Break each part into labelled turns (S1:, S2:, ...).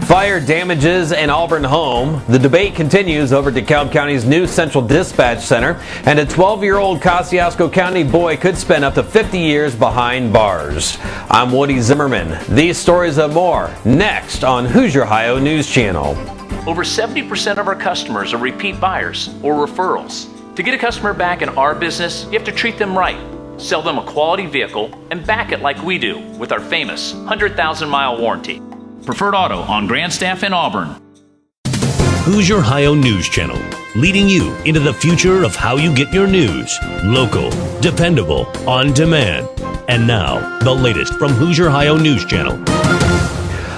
S1: Fire damages an Auburn home. The debate continues over DeKalb County's new Central Dispatch Center, and a 12-year-old Kosciuszko County boy could spend up to 50 years behind bars. I'm Woody Zimmerman. These stories and more next on Hoosier Ohio News Channel.
S2: Over 70% of our customers are repeat buyers or referrals. To get a customer back in our business, you have to treat them right, sell them a quality vehicle, and back it like we do with our famous 100,000-mile warranty. Preferred Auto on Grandstaff in Auburn.
S3: Hoosier Ohio News Channel, leading you into the future of how you get your news. Local, dependable, on demand. And now, the latest from Hoosier Ohio News Channel.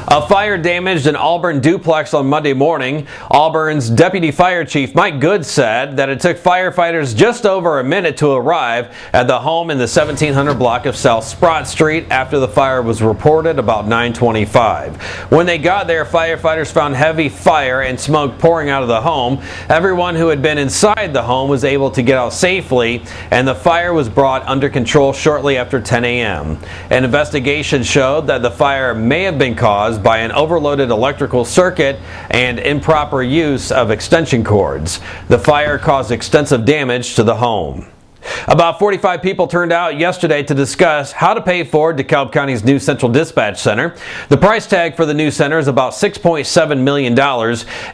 S1: A fire damaged an Auburn duplex on Monday morning. Auburn's Deputy Fire Chief Mike Good said that it took firefighters just over a minute to arrive at the home in the 1700 block of South Sprott Street after the fire was reported about 9:25. When they got there, firefighters found heavy fire and smoke pouring out of the home. Everyone who had been inside the home was able to get out safely, and the fire was brought under control shortly after 10 a.m. An investigation showed that the fire may have been caused by an overloaded electrical circuit and improper use of extension cords. The fire caused extensive damage to the home. About 45 people turned out yesterday to discuss how to pay for DeKalb County's new Central Dispatch Center. The price tag for the new center is about $6.7 million,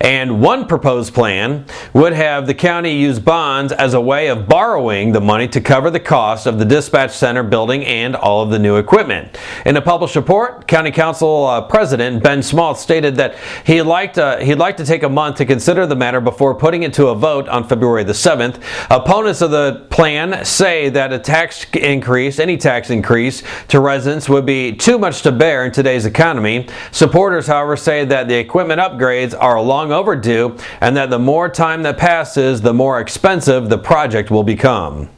S1: and one proposed plan would have the county use bonds as a way of borrowing the money to cover the cost of the dispatch center building and all of the new equipment. In a published report, County Council President Ben Smaltz stated that he'd like to take a month to consider the matter before putting it to a vote on February the 7th. Opponents of the plan say that any tax increase to residents would be too much to bear in today's economy. Supporters, however, say that the equipment upgrades are long overdue and that the more time that passes, the more expensive the project will become.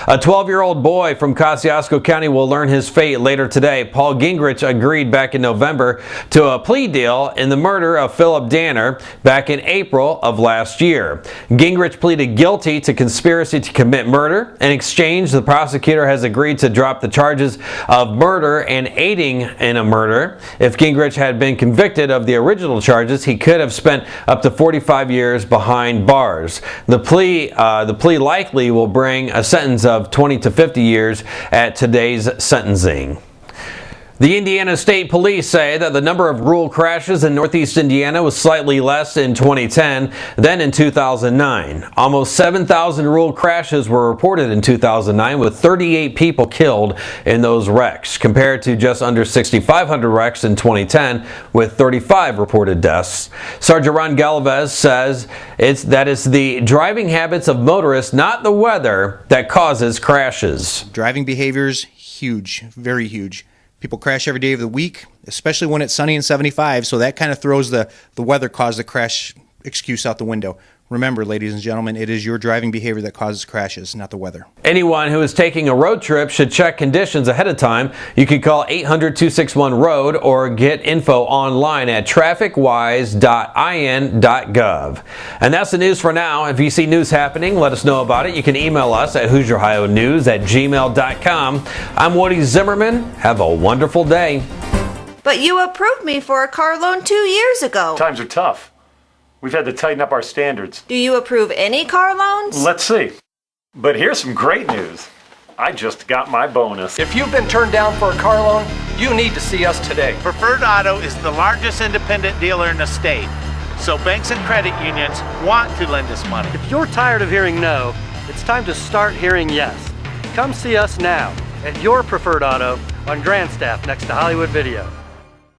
S1: A 12-year-old boy from Kosciuszko County will learn his fate later today. Paul Gingrich agreed back in November to a plea deal in the murder of Philip Danner back in April of last year. Gingrich pleaded guilty to conspiracy to commit murder. In exchange, the prosecutor has agreed to drop the charges of murder and aiding in a murder. If Gingrich had been convicted of the original charges, he could have spent up to 45 years behind bars. The plea likely will bring a sentence of 20 to 50 years at today's sentencing. The Indiana State Police say that the number of rural crashes in Northeast Indiana was slightly less in 2010 than in 2009. Almost 7,000 rural crashes were reported in 2009, with 38 people killed in those wrecks, compared to just under 6,500 wrecks in 2010, with 35 reported deaths. Sergeant Ron Galvez says it's the driving habits of motorists, not the weather, that causes crashes.
S4: Driving behaviors, huge, very huge. People crash every day of the week, especially when it's sunny and 75, so that kind of throws the weather caused the crash excuse out the window. Remember, ladies and gentlemen, it is your driving behavior that causes crashes, not the weather. Anyone
S1: who is taking a road trip should check conditions ahead of time. You can call 800-261-ROAD or get info online at trafficwise.in.gov. And that's the news for now. If you see news happening, let us know about it. You can email us at HoosierOhioNews@gmail.com. I'm Woody Zimmerman. Have a wonderful day.
S5: But you approved me for a car loan 2 years ago.
S6: Times are tough. We've had to tighten up our standards.
S5: Do you approve any car loans?
S6: Let's see. But here's some great news. I just got my bonus.
S7: If you've been turned down for a car loan, you need to see us today.
S8: Preferred Auto is the largest independent dealer in the state, so banks and credit unions want to lend us money.
S9: If you're tired of hearing no, it's time to start hearing yes. Come see us now at your Preferred Auto on Grandstaff next to Hollywood Video.